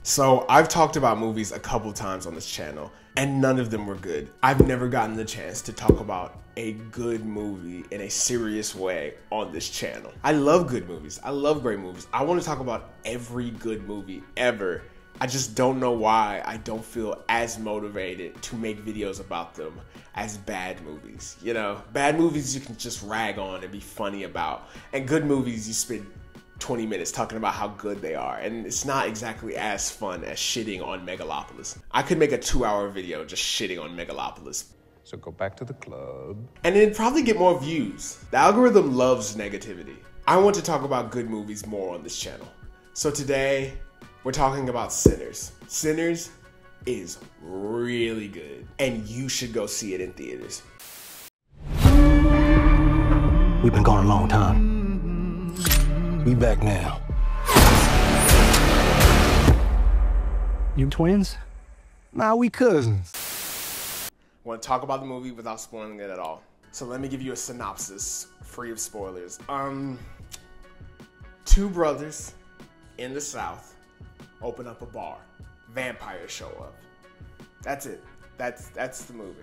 So I've talked about movies a couple times on this channel and none of them were good. I've never gotten the chance to talk about a good movie in a serious way on this channel. I love good movies. I love great movies. I want to talk about every good movie ever. I just don't know why I don't feel as motivated to make videos about them as bad movies. You know, bad movies you can just rag on and be funny about, and good movies you spend 20 minutes talking about how good they are, and it's not exactly as fun as shitting on Megalopolis. I could make a 2-hour video just shitting on Megalopolis. So go back to the club. And it'd probably get more views. The algorithm loves negativity. I want to talk about good movies more on this channel. So today, we're talking about Sinners. Sinners is really good, and you should go see it in theaters. We've been gone a long time. We back now. You twins? Nah, we cousins. I want to talk about the movie without spoiling it at all. So let me give you a synopsis, free of spoilers. Two brothers in the South open up a bar. Vampires show up. That's it. That's the movie.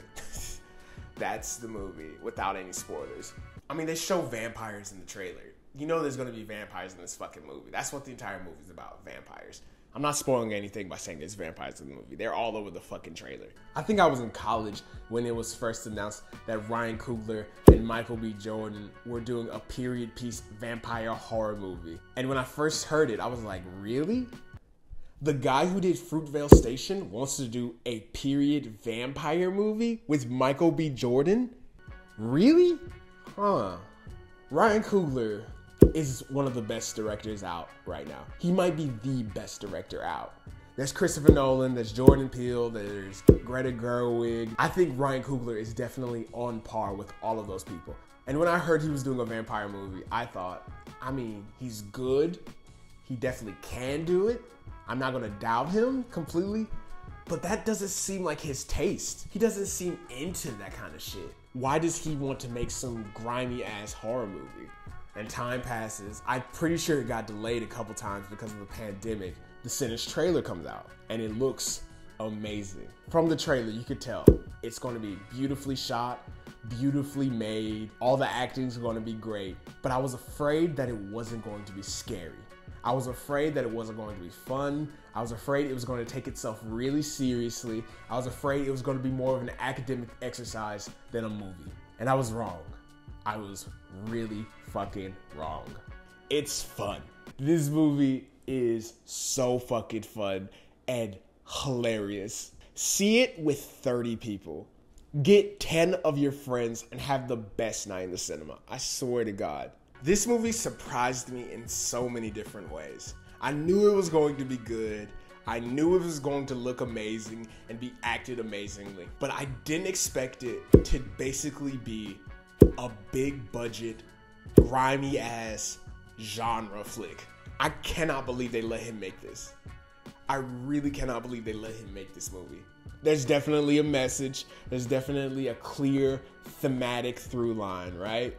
That's the movie without any spoilers. I mean, they show vampires in the trailer. You know there's going to be vampires in this fucking movie. That's what the entire movie's about, vampires. I'm not spoiling anything by saying there's vampires in the movie. They're all over the fucking trailer. I think I was in college when it was first announced that Ryan Coogler and Michael B. Jordan were doing a period piece vampire horror movie. And when I first heard it, I was like, really? The guy who did Fruitvale Station wants to do a period vampire movie with Michael B. Jordan? Really? Huh. Ryan Coogler is one of the best directors out right now. He might be the best director out. There's Christopher Nolan, there's Jordan Peele, there's Greta Gerwig. I think Ryan Coogler is definitely on par with all of those people. And when I heard he was doing a vampire movie, I thought, I mean, he's good. He definitely can do it. I'm not gonna doubt him completely, but that doesn't seem like his taste. He doesn't seem into that kind of shit. Why does he want to make some grimy ass horror movie? And time passes. I'm pretty sure it got delayed a couple times because of the pandemic. The Sinners trailer comes out and it looks amazing. From the trailer, you could tell it's going to be beautifully shot, beautifully made. All the acting's going to be great, but I was afraid that it wasn't going to be scary. I was afraid that it wasn't going to be fun. I was afraid it was going to take itself really seriously. I was afraid it was going to be more of an academic exercise than a movie. And I was wrong. I was really fucking wrong. It's fun. This movie is so fucking fun and hilarious. See it with 30 people. Get 10 of your friends and have the best night in the cinema. I swear to God. This movie surprised me in so many different ways. I knew it was going to be good. I knew it was going to look amazing and be acted amazingly. But I didn't expect it to basically be a big budget, grimy ass genre flick. I cannot believe they let him make this. I really cannot believe they let him make this movie. There's definitely a message. There's definitely a clear thematic through line, right?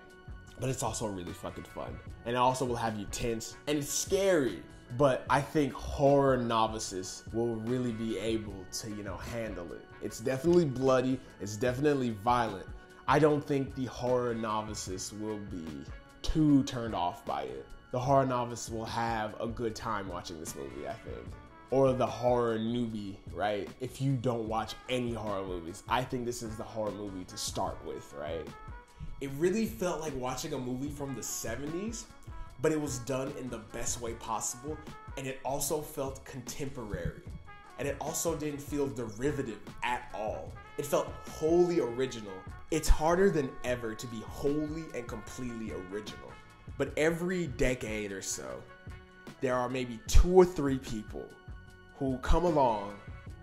But it's also really fucking fun. And it also will have you tense. And it's scary. But I think horror novices will really be able to, handle it. It's definitely bloody. It's definitely violent. I don't think the horror novices will be too turned off by it. The horror novice will have a good time watching this movie, I think. Or the horror newbie, right? If you don't watch any horror movies, I think this is the horror movie to start with, right? It really felt like watching a movie from the 70s, but it was done in the best way possible, and it also felt contemporary. And it also didn't feel derivative at all. It felt wholly original. It's harder than ever to be wholly and completely original. But every decade or so, there are maybe 2 or 3 people who come along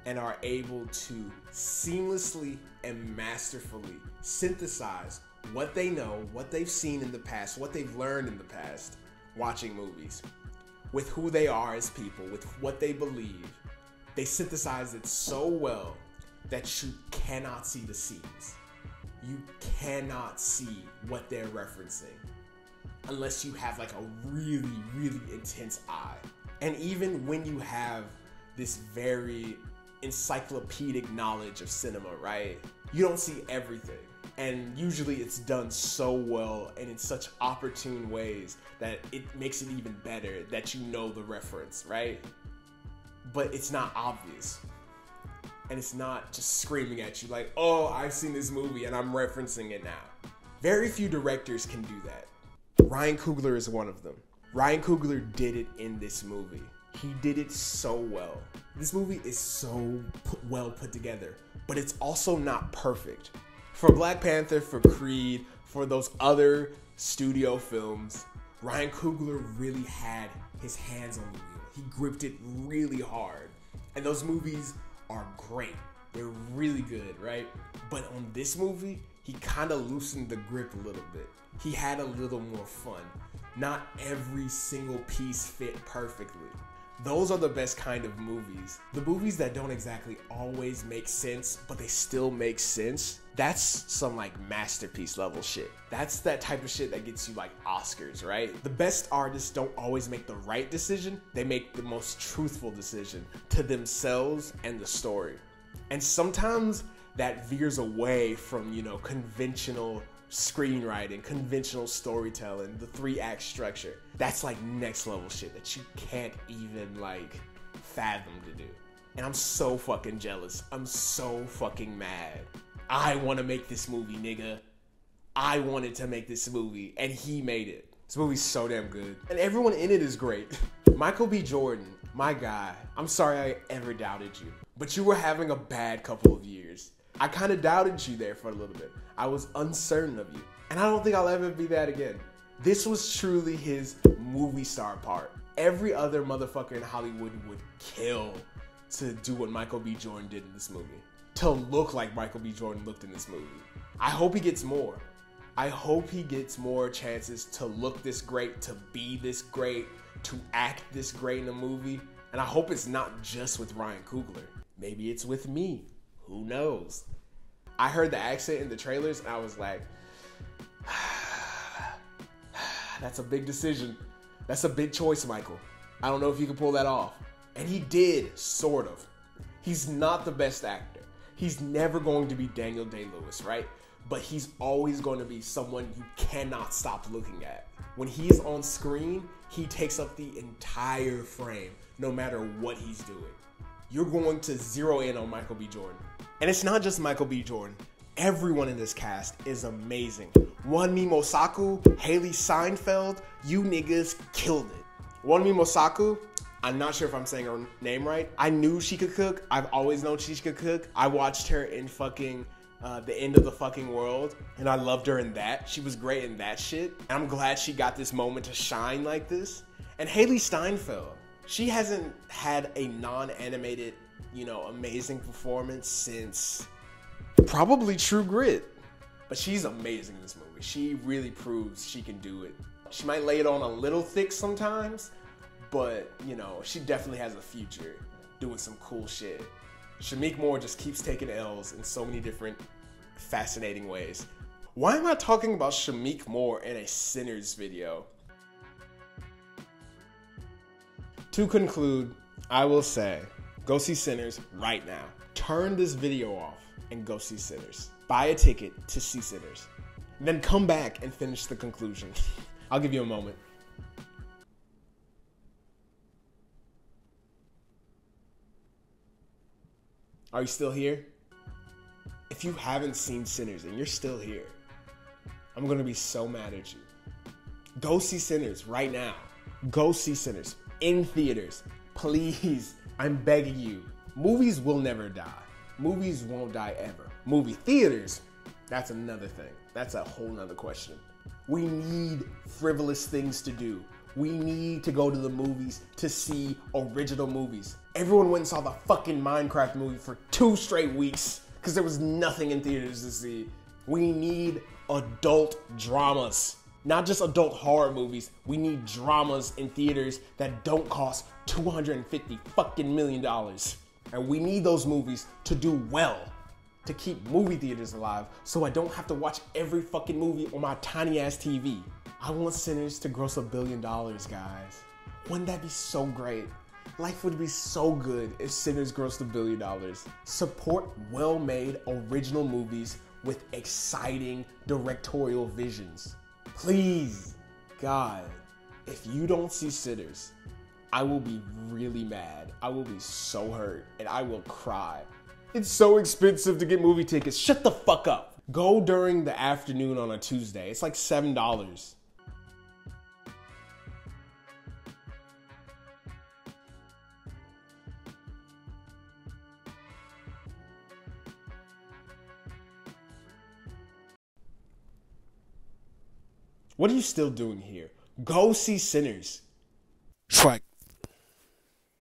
and are able to seamlessly and masterfully synthesize what they know, what they've seen in the past, what they've learned in the past, watching movies, with who they are as people, with what they believe. They synthesize it so well that you cannot see the seams. You cannot see what they're referencing unless you have like a really, really intense eye. And even when you have this very encyclopedic knowledge of cinema, right? You don't see everything. And usually it's done so well and in such opportune ways that it makes it even better that you know the reference, right? But it's not obvious. And it's not just screaming at you like, oh, I've seen this movie and I'm referencing it now. Very few directors can do that. Ryan Coogler is one of them. Ryan Coogler did it in this movie. He did it so well. This movie is so well put together, but it's also not perfect. For Black Panther, for Creed, for those other studio films, Ryan Coogler really had his hands on the wheel. He gripped it really hard. And those movies are great. They're really good, right? But on this movie, he kind of loosened the grip a little bit. He had a little more fun. Not every single piece fit perfectly. Those are the best kind of movies. The movies that don't exactly always make sense, but they still make sense. That's some like masterpiece level shit. That's that type of shit that gets you like Oscars, right? The best artists don't always make the right decision. They make the most truthful decision to themselves and the story. And sometimes that veers away from, conventional screenwriting, conventional storytelling, the 3-act structure. That's like next level shit that you can't even like fathom to do. And I'm so fucking jealous. I'm so fucking mad. I want to make this movie, nigga. I wanted to make this movie and he made it. This movie's so damn good. And everyone in it is great. Michael B. Jordan, my guy, I'm sorry I ever doubted you, but you were having a bad couple of years. I kind of doubted you there for a little bit. I was uncertain of you. And I don't think I'll ever be that again. This was truly his movie star part. Every other motherfucker in Hollywood would kill to do what Michael B. Jordan did in this movie. To look like Michael B. Jordan looked in this movie. I hope he gets more. I hope he gets more chances to look this great, to be this great, to act this great in a movie. And I hope it's not just with Ryan Coogler. Maybe it's with me. Who knows? I heard the accent in the trailers and I was like, that's a big decision. That's a big choice, Michael. I don't know if you can pull that off. And he did, sort of. He's not the best actor. He's never going to be Daniel Day-Lewis, right? But he's always going to be someone you cannot stop looking at. When he's on screen, he takes up the entire frame, no matter what he's doing. You're going to zero in on Michael B. Jordan. And it's not just Michael B. Jordan. Everyone in this cast is amazing. Wunmi Mosaku, Haley Steinfeld, you niggas killed it. Wunmi Mosaku, I'm not sure if I'm saying her name right. I knew she could cook. I've always known she could cook. I watched her in fucking The End of the Fucking World, and I loved her in that. She was great in that shit. And I'm glad she got this moment to shine like this. And Haley Steinfeld, she hasn't had a non-animated, amazing performance since probably True Grit. But she's amazing in this movie. She really proves she can do it. She might lay it on a little thick sometimes, but, she definitely has a future doing some cool shit. Shameik Moore just keeps taking L's in so many different fascinating ways. Why am I talking about Shameik Moore in a Sinners video? To conclude, I will say, go see Sinners right now. Turn this video off and go see Sinners. Buy a ticket to see Sinners. Then come back and finish the conclusion. I'll give you a moment. Are you still here? If you haven't seen Sinners and you're still here, I'm gonna be so mad at you. Go see Sinners right now. Go see Sinners in theaters. Please, I'm begging you. Movies will never die. Movies won't die ever. Movie theaters, that's another thing. That's a whole nother question. We need frivolous things to do. We need to go to the movies to see original movies. Everyone went and saw the fucking Minecraft movie for 2 straight weeks because there was nothing in theaters to see. We need adult dramas, not just adult horror movies. We need dramas in theaters that don't cost $250 fucking million. And we need those movies to do well, to keep movie theaters alive so I don't have to watch every fucking movie on my tiny ass TV. I want Sinners to gross $1 billion, guys. Wouldn't that be so great? Life would be so good if Sinners grossed $1 billion. Support well-made original movies with exciting directorial visions. Please, God, if you don't see Sinners, I will be really mad. I will be so hurt and I will cry. It's so expensive to get movie tickets. Shut the fuck up. Go during the afternoon on a Tuesday. It's like $7. What are you still doing here? Go see Sinners.